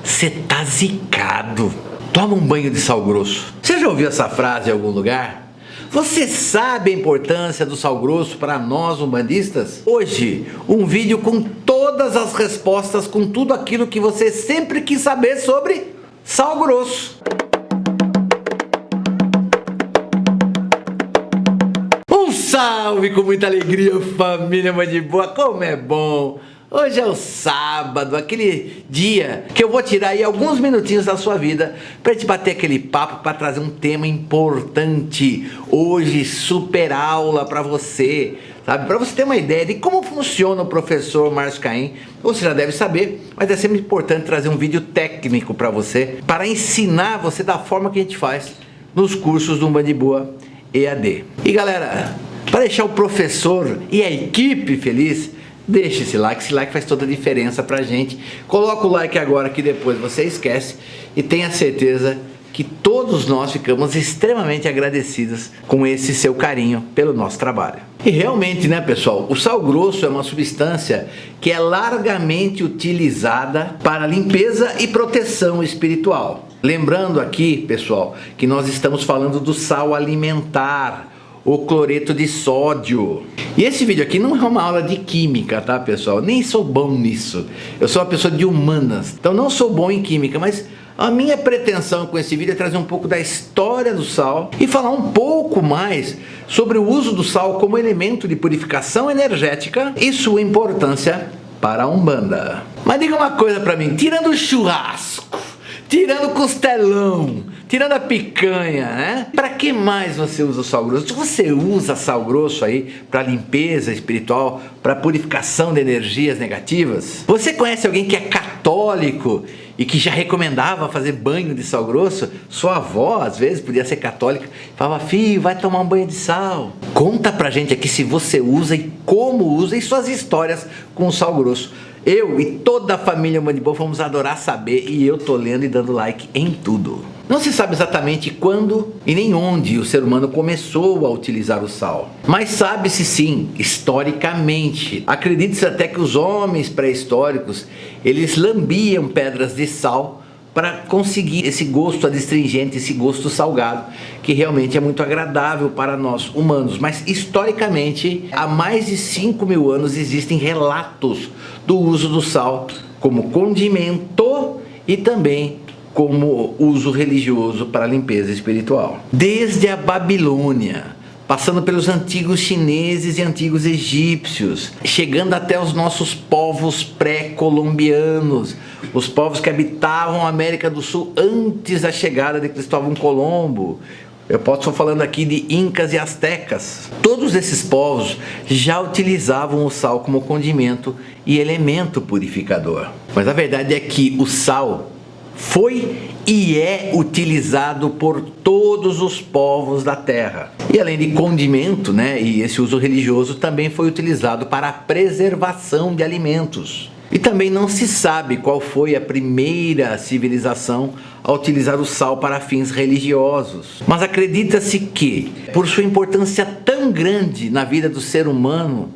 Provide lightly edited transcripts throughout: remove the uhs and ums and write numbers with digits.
Você tá zicado. Toma um banho de sal grosso. Você já ouviu essa frase em algum lugar? Você sabe a importância do sal grosso para nós umbandistas? Hoje, um vídeo com todas as respostas, com tudo aquilo que você sempre quis saber sobre sal grosso. Um salve com muita alegria, família Mandiboa, como é bom! Hoje é o sábado, aquele dia que eu vou tirar aí alguns minutinhos da sua vida para te bater aquele papo, para trazer um tema importante. Hoje, super aula para você, sabe? Para você ter uma ideia de como funciona o professor Márcio Caim. Você já deve saber, mas é sempre importante trazer um vídeo técnico para você, para ensinar você da forma que a gente faz nos cursos do Mandiboa EAD. E galera, para deixar o professor e a equipe feliz, deixa esse like faz toda a diferença pra gente. Coloca o like agora que depois você esquece e tenha certeza que todos nós ficamos extremamente agradecidos com esse seu carinho pelo nosso trabalho. E realmente, né, pessoal, o sal grosso é uma substância que é largamente utilizada para limpeza e proteção espiritual. Lembrando aqui, pessoal, que nós estamos falando do sal alimentar, o cloreto de sódio. E esse vídeo aqui não é uma aula de química, tá, pessoal? Nem sou bom nisso. Eu sou uma pessoa de humanas, então não sou bom em química, mas a minha pretensão com esse vídeo é trazer um pouco da história do sal e falar um pouco mais sobre o uso do sal como elemento de purificação energética e sua importância para a Umbanda. Mas diga uma coisa pra mim, tirando o churrasco, tirando o costelão, tirando a picanha, né? Para que mais você usa o sal grosso? Se você usa sal grosso aí para limpeza espiritual, para purificação de energias negativas, você conhece alguém que é católico e que já recomendava fazer banho de sal grosso? Sua avó, às vezes, podia ser católica, falava: filho, vai tomar um banho de sal. Conta pra gente aqui se você usa e como usa e suas histórias com o sal grosso. Eu e toda a família Mandiboa vamos adorar saber, e eu tô lendo e dando like em tudo. Não se sabe exatamente quando e nem onde o ser humano começou a utilizar o sal, mas sabe-se sim, historicamente. Acredita-se até que os homens pré-históricos, eles lambiam pedras de sal para conseguir esse gosto adstringente, esse gosto salgado, que realmente é muito agradável para nós humanos. Mas historicamente, há mais de 5.000 anos existem relatos do uso do sal como condimento e também como uso religioso para a limpeza espiritual. Desde a Babilônia, passando pelos antigos chineses e antigos egípcios, chegando até os nossos povos pré-colombianos, os povos que habitavam a América do Sul antes da chegada de Cristóvão Colombo. Eu posso falando aqui de incas e astecas. Todos esses povos já utilizavam o sal como condimento e elemento purificador. Mas a verdade é que o sal foi e é utilizado por todos os povos da terra. E além de condimento, né, e esse uso religioso também foi utilizado para a preservação de alimentos. E também não se sabe qual foi a primeira civilização a utilizar o sal para fins religiosos. Mas acredita-se que, por sua importância tão grande na vida do ser humano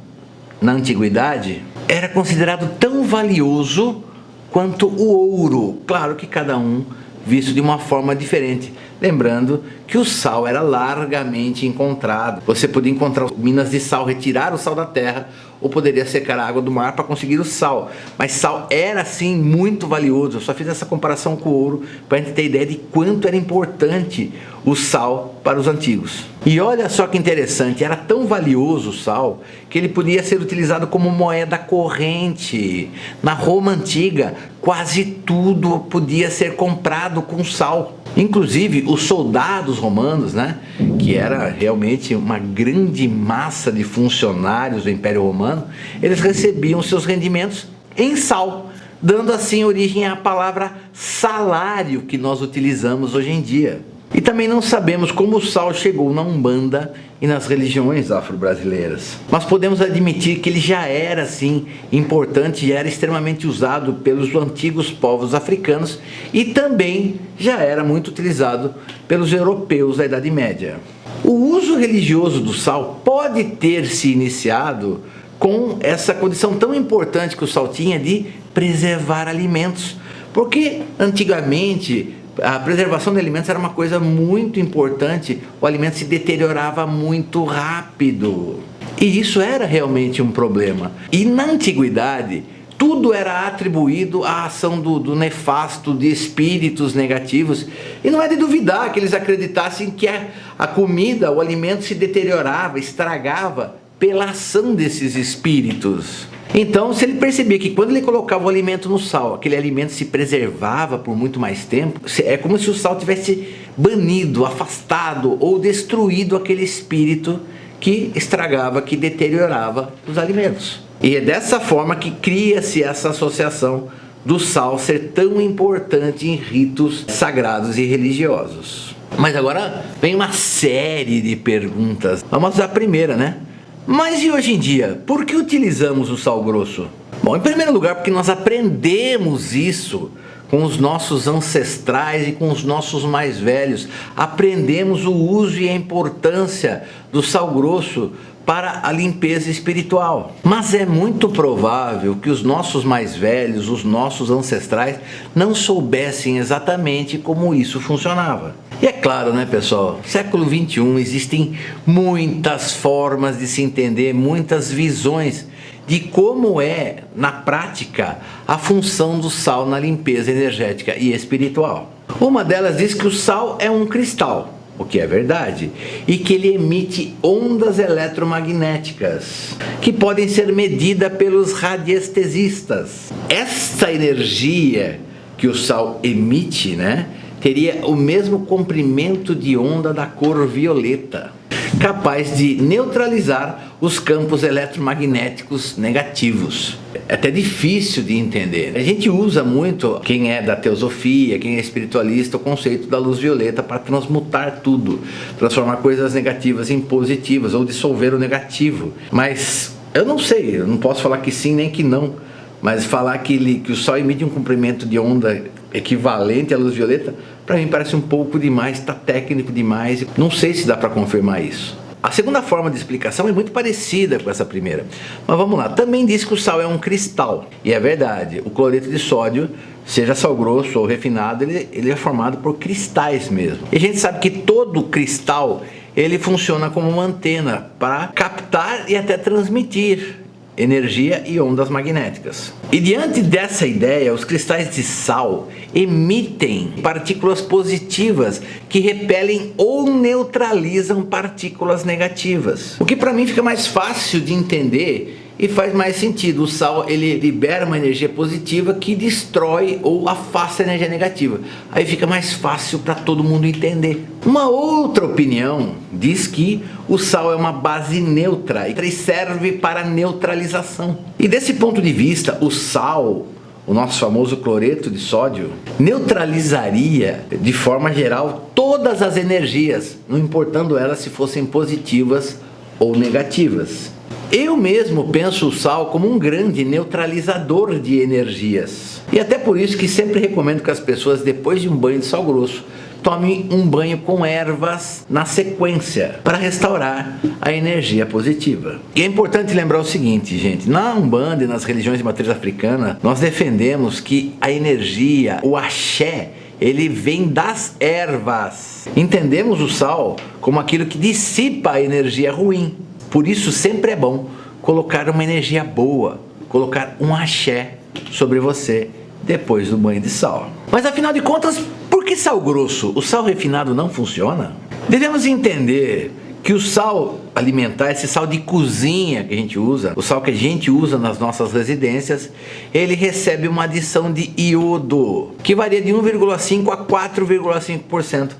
na antiguidade, era considerado tão valioso quanto o ouro. Claro que cada um visto de uma forma diferente. Lembrando que o sal era largamente encontrado. Você podia encontrar minas de sal, retirar o sal da terra, ou poderia secar a água do mar para conseguir o sal. Mas sal era sim muito valioso. Eu só fiz essa comparação com o ouro para a gente ter ideia de quanto era importante o sal para os antigos. E olha só que interessante, era tão valioso o sal que ele podia ser utilizado como moeda corrente. Na Roma antiga, quase tudo podia ser comprado com sal. Inclusive os soldados romanos, né, que era realmente uma grande massa de funcionários do Império Romano, eles recebiam seus rendimentos em sal, dando assim origem à palavra salário que nós utilizamos hoje em dia. E também não sabemos como o sal chegou na Umbanda e nas religiões afro-brasileiras. Mas podemos admitir que ele já era, sim, importante, já era extremamente usado pelos antigos povos africanos e também já era muito utilizado pelos europeus da Idade Média. O uso religioso do sal pode ter se iniciado com essa condição tão importante que o sal tinha de preservar alimentos. Porque antigamente a preservação de alimentos era uma coisa muito importante, o alimento se deteriorava muito rápido. E isso era realmente um problema. E na antiguidade, tudo era atribuído à ação do nefasto, de espíritos negativos. E não é de duvidar que eles acreditassem que a comida, o alimento se deteriorava, estragava pela ação desses espíritos. Então, se ele percebia que quando ele colocava o alimento no sal, aquele alimento se preservava por muito mais tempo, é como se o sal tivesse banido, afastado ou destruído aquele espírito que estragava, que deteriorava os alimentos. E é dessa forma que cria-se essa associação do sal ser tão importante em ritos sagrados e religiosos. Mas agora vem uma série de perguntas. Vamos à primeira, né? Mas e hoje em dia, por que utilizamos o sal grosso? Bom, em primeiro lugar, porque nós aprendemos isso com os nossos ancestrais e com os nossos mais velhos. Aprendemos o uso e a importância do sal grosso para a limpeza espiritual. Mas é muito provável que os nossos mais velhos, os nossos ancestrais, não soubessem exatamente como isso funcionava. E é claro, né, pessoal, século XXI existem muitas formas de se entender, muitas visões de como é, na prática, a função do sal na limpeza energética e espiritual. Uma delas diz que o sal é um cristal, o que é verdade, e que ele emite ondas eletromagnéticas, que podem ser medidas pelos radiestesistas. Essa energia que o sal emite, né, teria o mesmo comprimento de onda da cor violeta, capaz de neutralizar os campos eletromagnéticos negativos. É até difícil de entender. A gente usa muito, quem é da teosofia, quem é espiritualista, o conceito da luz violeta para transmutar tudo, transformar coisas negativas em positivas ou dissolver o negativo. Mas eu não sei, eu não posso falar que sim nem que não, mas falar que o Sol emite um comprimento de onda equivalente à luz violeta, para mim parece um pouco demais, está técnico demais, não sei se dá para confirmar isso. A segunda forma de explicação é muito parecida com essa primeira, mas vamos lá. Também diz que o sal é um cristal, e é verdade, o cloreto de sódio, seja sal grosso ou refinado, ele é formado por cristais mesmo. E a gente sabe que todo cristal, ele funciona como uma antena para captar e até transmitir energia e ondas magnéticas. E diante dessa ideia, os cristais de sal emitem partículas positivas que repelem ou neutralizam partículas negativas. O que para mim fica mais fácil de entender e faz mais sentido. O sal, ele libera uma energia positiva que destrói ou afasta a energia negativa. Aí fica mais fácil para todo mundo entender. Uma outra opinião diz que o sal é uma base neutra e serve para neutralização. E desse ponto de vista, o sal, o nosso famoso cloreto de sódio, neutralizaria de forma geral todas as energias, não importando elas se fossem positivas ou negativas. Eu mesmo penso o sal como um grande neutralizador de energias. E até por isso que sempre recomendo que as pessoas, depois de um banho de sal grosso, tomem um banho com ervas na sequência, para restaurar a energia positiva. E é importante lembrar o seguinte, gente, na Umbanda e nas religiões de matriz africana, nós defendemos que a energia, o axé, ele vem das ervas. Entendemos o sal como aquilo que dissipa a energia ruim. Por isso sempre é bom colocar uma energia boa, colocar um axé sobre você depois do banho de sal. Mas afinal de contas, por que sal grosso? O sal refinado não funciona? Devemos entender que o sal alimentar, esse sal de cozinha que a gente usa, o sal que a gente usa nas nossas residências, ele recebe uma adição de iodo, que varia de 1,5% a 4,5%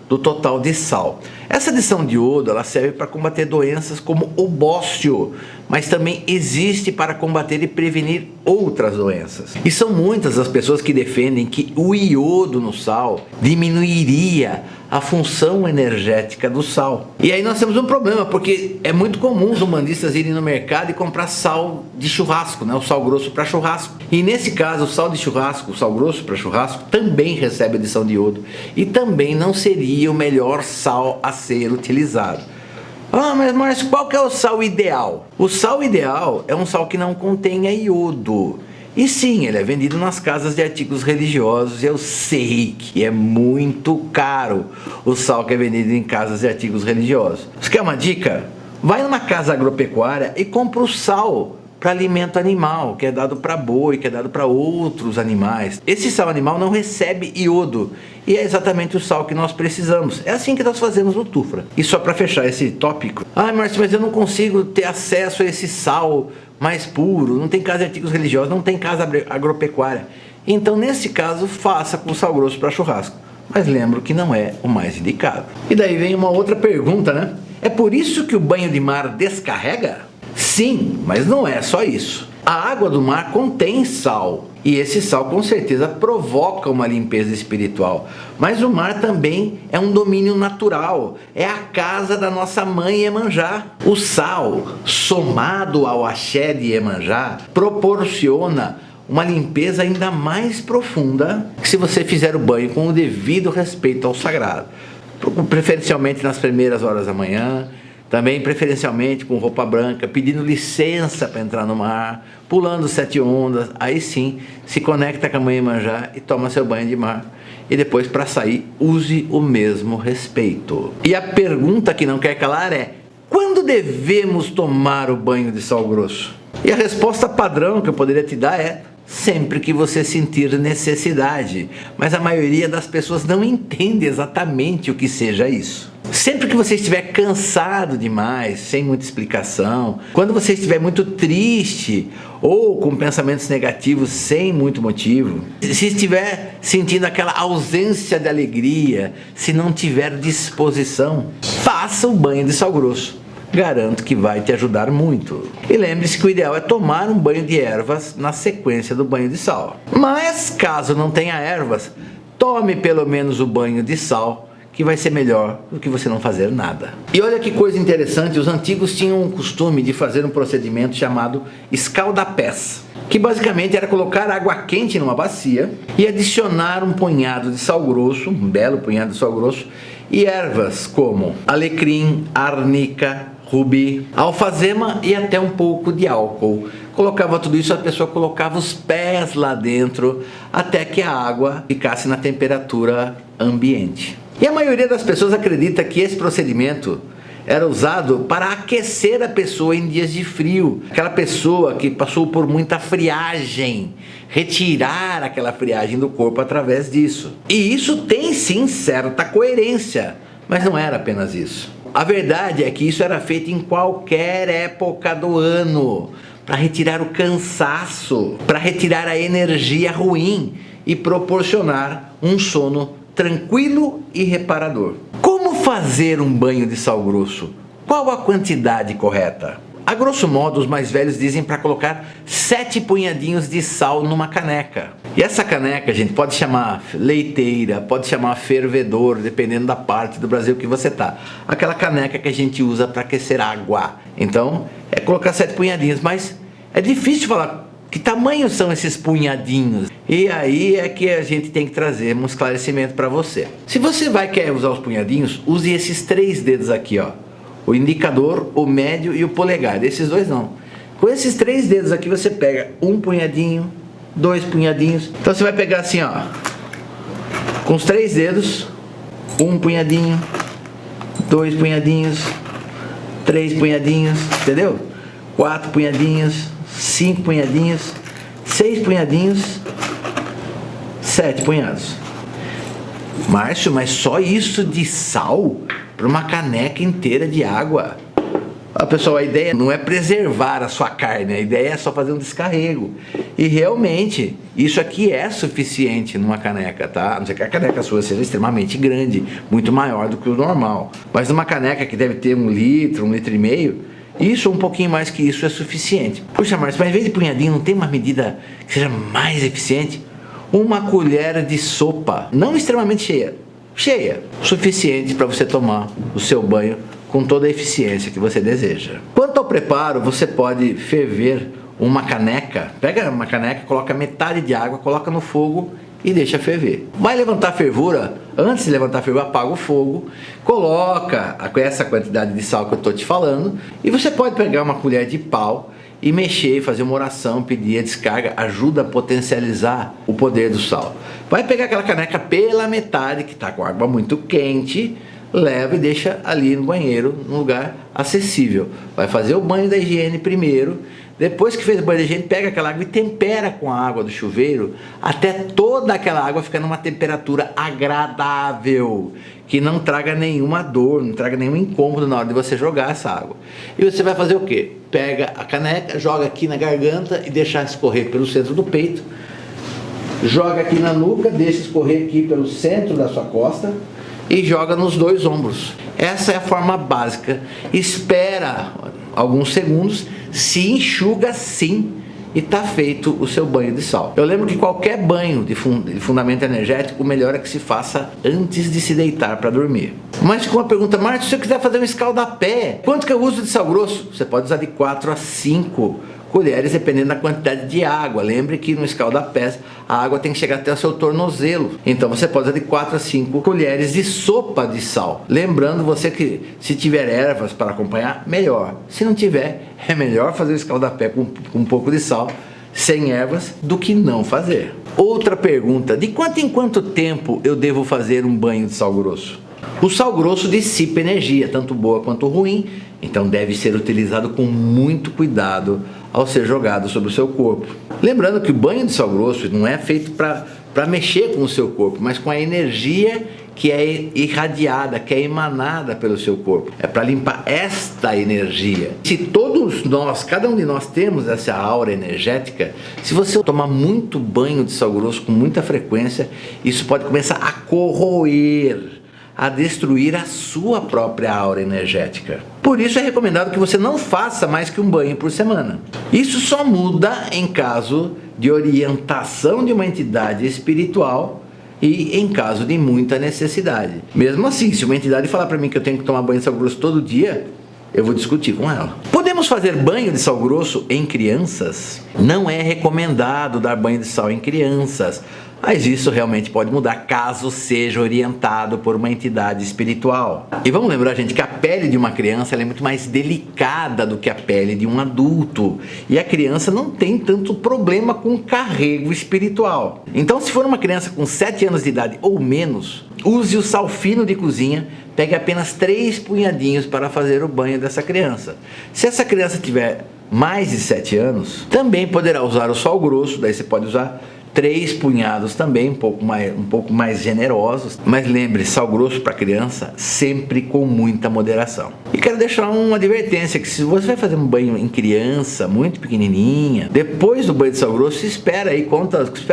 do total de sal. Essa adição de iodo, ela serve para combater doenças como o bócio, mas também existe para combater e prevenir outras doenças. E são muitas as pessoas que defendem que o iodo no sal diminuiria a função energética do sal. E aí nós temos um problema, porque é muito comum os umbandistas irem no mercado e comprar sal de churrasco, né? O sal grosso para churrasco. E nesse caso, o sal de churrasco, o sal grosso para churrasco, também recebe adição de iodo. E também não seria o melhor sal a ser utilizado. Ah, mas qual que é o sal ideal? O sal ideal é um sal que não contenha iodo. E sim, ele é vendido nas casas de artigos religiosos. Eu sei que é muito caro o sal que é vendido em casas de artigos religiosos. Você quer uma dica? Vai numa casa agropecuária e compra o sal para alimento animal, que é dado para boi, que é dado para outros animais. Esse sal animal não recebe iodo e é exatamente o sal que nós precisamos. É assim que nós fazemos no Tufra. E só para fechar esse tópico, Márcio, mas eu não consigo ter acesso a esse sal mais puro, não tem casa de artigos religiosos, não tem casa agropecuária. Então, nesse caso, faça com sal grosso para churrasco. Mas lembro que não é o mais indicado. E daí vem uma outra pergunta, né? É por isso que o banho de mar descarrega? Sim, mas não é só isso. A água do mar contém sal, e esse sal com certeza provoca uma limpeza espiritual. Mas o mar também é um domínio natural, é a casa da nossa mãe Iemanjá. O sal, somado ao axé de Iemanjá, proporciona uma limpeza ainda mais profunda se você fizer o banho com o devido respeito ao sagrado. Preferencialmente nas primeiras horas da manhã, também preferencialmente com roupa branca, pedindo licença para entrar no mar, pulando 7 ondas, aí sim se conecta com a mãe Iemanjá e toma seu banho de mar. E depois, para sair, use o mesmo respeito. E a pergunta que não quer calar é: quando devemos tomar o banho de sal grosso? E a resposta padrão que eu poderia te dar é: sempre que você sentir necessidade. Mas a maioria das pessoas não entende exatamente o que seja isso. Sempre que você estiver cansado demais, sem muita explicação, quando você estiver muito triste ou com pensamentos negativos sem muito motivo, se estiver sentindo aquela ausência de alegria, se não tiver disposição, faça o banho de sal grosso. Garanto que vai te ajudar muito. E lembre-se que o ideal é tomar um banho de ervas na sequência do banho de sal. Mas caso não tenha ervas, tome pelo menos o banho de sal, que vai ser melhor do que você não fazer nada. E olha que coisa interessante, os antigos tinham o costume de fazer um procedimento chamado escaldapés, que basicamente era colocar água quente numa bacia e adicionar um punhado de sal grosso, um belo punhado de sal grosso, e ervas como alecrim, arnica, rubi, alfazema e até um pouco de álcool. Colocava tudo isso, a pessoa colocava os pés lá dentro até que a água ficasse na temperatura ambiente. E a maioria das pessoas acredita que esse procedimento era usado para aquecer a pessoa em dias de frio. Aquela pessoa que passou por muita friagem, retirar aquela friagem do corpo através disso. E isso tem sim certa coerência, mas não era apenas isso. A verdade é que isso era feito em qualquer época do ano, para retirar o cansaço, para retirar a energia ruim e proporcionar um sono tranquilo e reparador. Como fazer um banho de sal grosso? Qual a quantidade correta? A grosso modo, os mais velhos dizem para colocar 7 punhadinhos de sal numa caneca. E essa caneca, gente, pode chamar leiteira, pode chamar fervedor, dependendo da parte do Brasil que você tá. Aquela caneca que a gente usa para aquecer água. Então, é colocar 7 punhadinhos, mas é difícil falar que tamanho são esses punhadinhos. E aí é que a gente tem que trazer um esclarecimento para você. Se você quer usar os punhadinhos, use esses 3 dedos aqui, ó. O indicador, o médio e o polegar. Esses 2 não. Com esses 3 dedos aqui você pega um punhadinho, 2 punhadinhos. Então você vai pegar assim, ó. Com os 3 dedos, um punhadinho, 2 punhadinhos, 3 punhadinhos, entendeu? 4 punhadinhos, 5 punhadinhos, 6 punhadinhos, 7 punhados. Márcio, mas só isso de sal para uma caneca inteira de água? Pessoal, a ideia não é preservar a sua carne, a ideia é só fazer um descarrego. E realmente, isso aqui é suficiente numa caneca, tá? A não ser que a caneca sua seja extremamente grande, muito maior do que o normal. Mas numa caneca que deve ter 1 litro, 1,5 litros, isso, um pouquinho mais que isso é suficiente. Puxa, Márcio, mas em vez de punhadinho, não tem uma medida que seja mais eficiente? Uma colher de sopa, não extremamente cheia, suficiente para você tomar o seu banho com toda a eficiência que você deseja. Quanto ao preparo, você pode ferver uma caneca. Pega uma caneca, coloca metade de água, coloca no fogo e deixa ferver. Vai levantar a fervura, antes de levantar a fervura, apaga o fogo, coloca essa quantidade de sal que eu estou te falando, e você pode pegar uma colher de pau e mexer, fazer uma oração, pedir a descarga, ajuda a potencializar o poder do sal. Vai pegar aquela caneca pela metade, que está com água muito quente, leva e deixa ali no banheiro, num lugar acessível. Vai fazer o banho da higiene primeiro, depois que fez o banho da higiene, pega aquela água e tempera com a água do chuveiro, até toda aquela água ficar numa temperatura agradável, que não traga nenhuma dor, não traga nenhum incômodo na hora de você jogar essa água. E você vai fazer o quê? Pega a caneca, joga aqui na garganta e deixa escorrer pelo centro do peito, joga aqui na nuca, deixa escorrer aqui pelo centro da sua costa e joga nos 2 ombros. Essa é a forma básica. Espera alguns segundos, se enxuga sim e está feito o seu banho de sal. Eu lembro que qualquer banho de fundamento energético, o melhor é que se faça antes de se deitar para dormir. Mas com uma pergunta, Márcio, se eu quiser fazer um escaldapé, quanto que eu uso de sal grosso? Você pode usar de 4 a 5 colheres, dependendo da quantidade de água. Lembre que no escaldapés a água tem que chegar até o seu tornozelo. Então você pode usar de 4 a 5 colheres de sopa de sal. Lembrando você que se tiver ervas para acompanhar, melhor. Se não tiver, é melhor fazer o escaldapé com um pouco de sal, sem ervas, do que não fazer. Outra pergunta, de quanto em quanto tempo eu devo fazer um banho de sal grosso? O sal grosso dissipa energia, tanto boa quanto ruim, então deve ser utilizado com muito cuidado ao ser jogado sobre o seu corpo. Lembrando que o banho de sal grosso não é feito para mexer com o seu corpo, mas com a energia que é irradiada, que é emanada pelo seu corpo. É para limpar esta energia. Se todos nós, cada um de nós temos essa aura energética, se você tomar muito banho de sal grosso com muita frequência, isso pode começar a corroer, a destruir a sua própria aura energética. Por isso é recomendado que você não faça mais que um banho por semana. Isso só muda em caso de orientação de uma entidade espiritual e em caso de muita necessidade. Mesmo assim, se uma entidade falar para mim que eu tenho que tomar banho de sal grosso todo dia, eu vou discutir com ela. Podemos fazer banho de sal grosso em crianças? Não é recomendado dar banho de sal em crianças, mas isso realmente pode mudar caso seja orientado por uma entidade espiritual. E vamos lembrar, gente, que a pele de uma criança ela é muito mais delicada do que a pele de um adulto. E a criança não tem tanto problema com carrego espiritual. Então, se for uma criança com 7 anos de idade ou menos, use o sal fino de cozinha, pegue apenas 3 punhadinhos para fazer o banho dessa criança. Se essa criança tiver mais de 7 anos, também poderá usar o sal grosso, daí você pode usar 3 punhados também, um pouco mais generosos. Mas lembre, sal grosso para criança sempre com muita moderação. E quero deixar uma advertência, que se você vai fazer um banho em criança, muito pequenininha, depois do banho de sal grosso, espera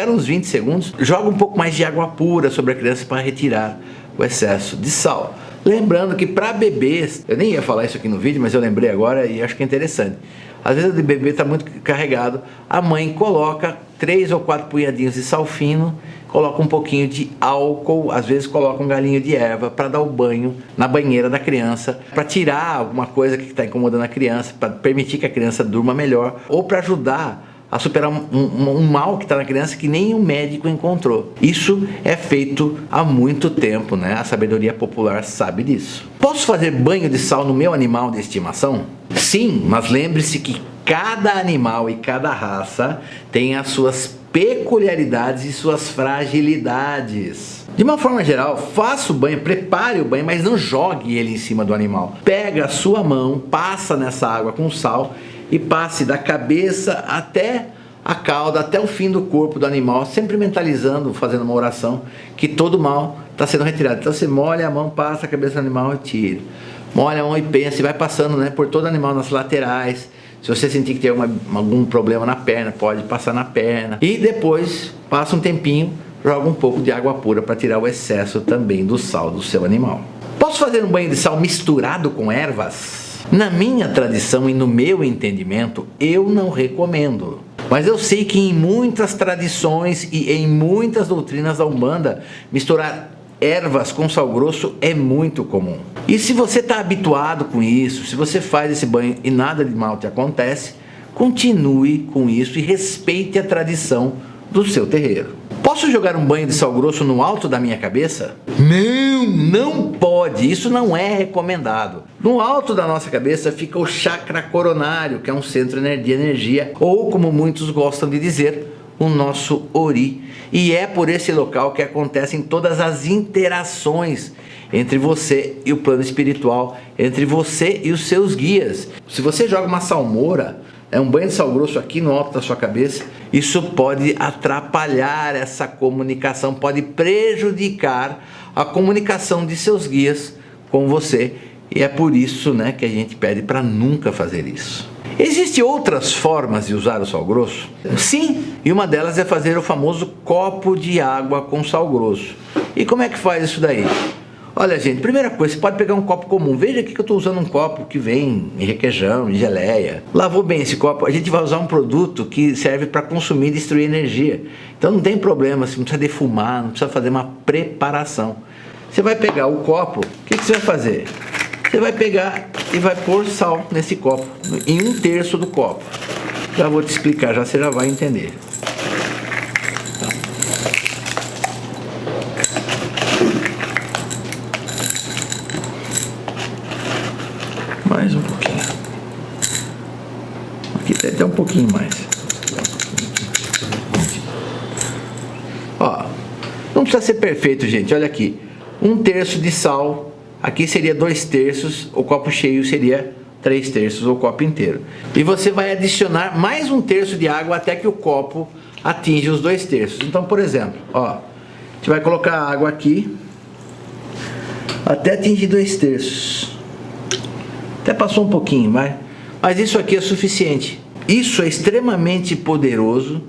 uns 20 segundos, joga um pouco mais de água pura sobre a criança para retirar o excesso de sal. Lembrando que para bebês, eu nem ia falar isso aqui no vídeo, mas eu lembrei agora e acho que é interessante. Às vezes o bebê está muito carregado, a mãe coloca 3 ou 4 punhadinhos de sal fino, coloca um pouquinho de álcool, às vezes coloca um galinho de erva para dar o banho na banheira da criança, para tirar alguma coisa que está incomodando a criança, para permitir que a criança durma melhor, ou para ajudar a superar um mal que está na criança que nem o médico encontrou. Isso é feito há muito tempo, né? A sabedoria popular sabe disso. Posso fazer banho de sal no meu animal de estimação? Sim, mas lembre-se que cada animal e cada raça tem as suas peculiaridades e suas fragilidades. De uma forma geral, faça o banho, prepare o banho, mas não jogue ele em cima do animal. Pega a sua mão, passa nessa água com sal e passe da cabeça até a cauda, até o fim do corpo do animal, sempre mentalizando, fazendo uma oração, que todo mal está sendo retirado. Então você molha a mão, passa a cabeça do animal e tira. Molha a mão e pensa, e vai passando, né, por todo o animal, nas laterais. Se você sentir que tem algum problema na perna, pode passar na perna. E depois, passa um tempinho, joga um pouco de água pura para tirar o excesso também do sal do seu animal. Posso fazer um banho de sal misturado com ervas? Na minha tradição e no meu entendimento, eu não recomendo. Mas eu sei que em muitas tradições e em muitas doutrinas da Umbanda, misturar ervas com sal grosso é muito comum. E se você está habituado com isso, se você faz esse banho e nada de mal te acontece, continue com isso e respeite a tradição do seu terreiro. Posso jogar um banho de sal grosso no alto da minha cabeça? Não, não pode. Isso não é recomendado. No alto da nossa cabeça fica o chakra coronário, que é um centro de energia, ou como muitos gostam de dizer, o nosso ori. E é por esse local que acontecem todas as interações entre você e o plano espiritual, entre você e os seus guias. Se você joga uma salmoura, um banho de sal grosso aqui no alto da sua cabeça, isso pode atrapalhar essa comunicação, pode prejudicar a comunicação de seus guias com você. E é por isso, né, que a gente pede para nunca fazer isso. Existem outras formas de usar o sal grosso? Sim, e uma delas é fazer o famoso copo de água com sal grosso. E como é que faz isso daí? Olha, gente, primeira coisa, você pode pegar um copo comum. Veja aqui que eu estou usando um copo que vem em requeijão, em geleia. Lavou bem esse copo, a gente vai usar um produto que serve para consumir e destruir energia. Então não tem problema, você não precisa defumar, não precisa fazer uma preparação. Você vai pegar o copo, o que você vai fazer? Você vai pegar e vai pôr sal nesse copo, em 1/3 do copo. Já vou te explicar, já você já vai entender. Mais um pouquinho. Aqui tem até um pouquinho mais. Ó, não precisa ser perfeito, gente. Olha aqui, 1/3 de sal. Aqui seria 2/3, o copo cheio seria 3/3, o copo inteiro. E você vai adicionar mais 1/3 de água até que o copo atinja os 2/3. Então, por exemplo, ó, a gente vai colocar a água aqui até atingir 2/3. Até passou um pouquinho, mas isso aqui é suficiente. Isso é extremamente poderoso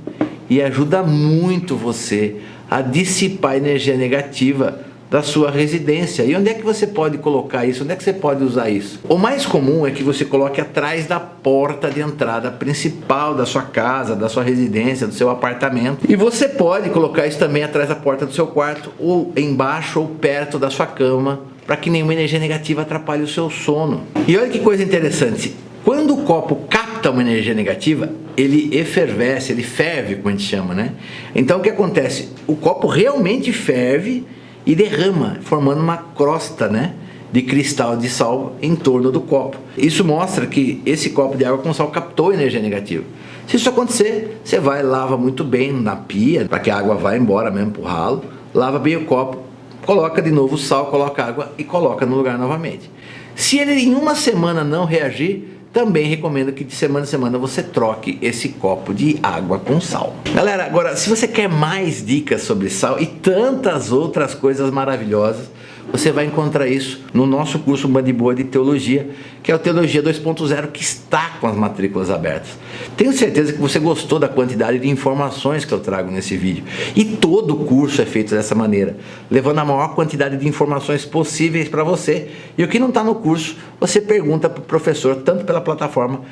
e ajuda muito você a dissipar a energia negativa da sua residência. E onde é que você pode colocar isso? Onde é que você pode usar isso? O mais comum é que você coloque atrás da porta de entrada principal da sua casa, da sua residência, do seu apartamento. E você pode colocar isso também atrás da porta do seu quarto, ou embaixo ou perto da sua cama, para que nenhuma energia negativa atrapalhe o seu sono. E olha que coisa interessante, quando o copo capta uma energia negativa, ele efervesce, ele ferve, como a gente chama, né? Então o que acontece? O copo realmente ferve e derrama, formando uma crosta, né, de cristal de sal em torno do copo. Isso mostra que esse copo de água com sal captou energia negativa. Se isso acontecer, você vai, lava muito bem na pia, para que a água vá embora mesmo pro ralo, lava bem o copo, coloca de novo o sal, coloca água e coloca no lugar novamente. Se ele em uma semana não reagir, também recomendo que de semana em semana você troque esse copo de água com sal. Galera, agora, se você quer mais dicas sobre sal e tantas outras coisas maravilhosas, você vai encontrar isso no nosso curso Band Boa de Teologia, que é o Teologia 2.0, que está com as matrículas abertas. Tenho certeza que você gostou da quantidade de informações que eu trago nesse vídeo. E todo o curso é feito dessa maneira, levando a maior quantidade de informações possíveis para você. E o que não está no curso, você pergunta para o professor, tanto pela plataforma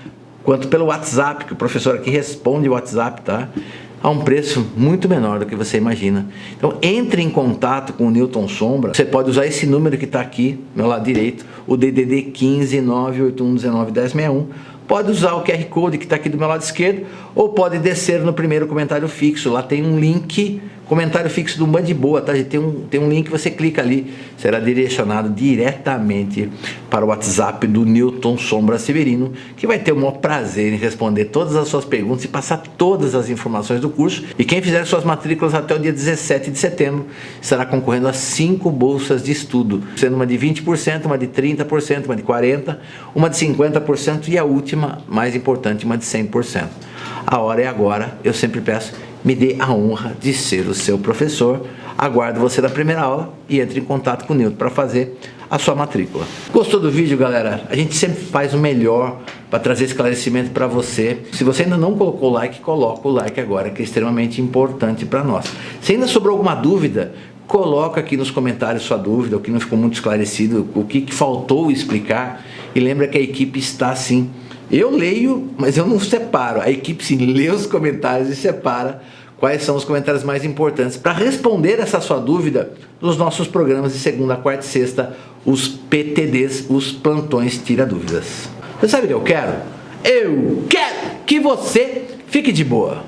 quanto pelo WhatsApp, que o professor aqui responde o WhatsApp, tá? A um preço muito menor do que você imagina. Então entre em contato com o Newton Sombra. Você pode usar esse número que está aqui, do meu lado direito, o DDD 15 981 19 1061. Pode usar o QR Code que está aqui do meu lado esquerdo, ou pode descer no primeiro comentário fixo. Lá tem um link, comentário fixo do Band Boa, tá? Tem um link, você clica ali, será direcionado diretamente para o WhatsApp do Newton Sombra Severino, que vai ter o maior prazer em responder todas as suas perguntas e passar todas as informações do curso. E quem fizer suas matrículas até o dia 17 de setembro estará concorrendo a 5 bolsas de estudo, sendo uma de 20%, uma de 30%, uma de 40%, uma de 50% e a última, mais importante, uma de 100%. A hora é agora, eu sempre peço, me dê a honra de ser o seu professor. Aguardo você da primeira aula e entre em contato com o Newton para fazer a sua matrícula. Gostou do vídeo, galera? A gente sempre faz o melhor para trazer esclarecimento para você. Se você ainda não colocou o like, coloca o like agora, que é extremamente importante para nós. Se ainda sobrou alguma dúvida, coloca aqui nos comentários sua dúvida, o que não ficou muito esclarecido, o que faltou explicar. E lembra que a equipe está assim. Eu leio, mas eu não separo. A equipe sim lê os comentários e separa quais são os comentários mais importantes para responder essa sua dúvida nos nossos programas de segunda, quarta e sexta, os PTDs, os plantões tira dúvidas. Você sabe o que eu quero? Eu quero que você fique de boa.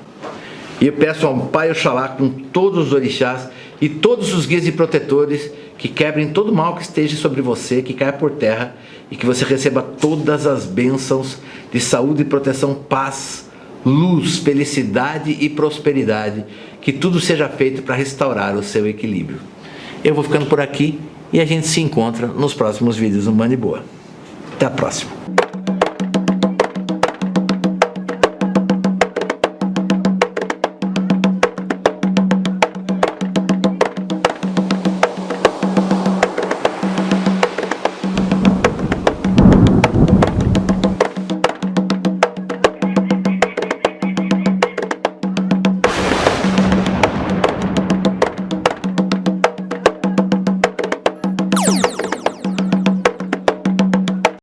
E eu peço ao Pai Oxalá, com todos os orixás e todos os guias e protetores, que quebrem todo o mal que esteja sobre você, que caia por terra, e que você receba todas as bênçãos de saúde e proteção, paz, luz, felicidade e prosperidade, que tudo seja feito para restaurar o seu equilíbrio. Eu vou ficando por aqui e a gente se encontra nos próximos vídeos do Band Boa. Até a próxima.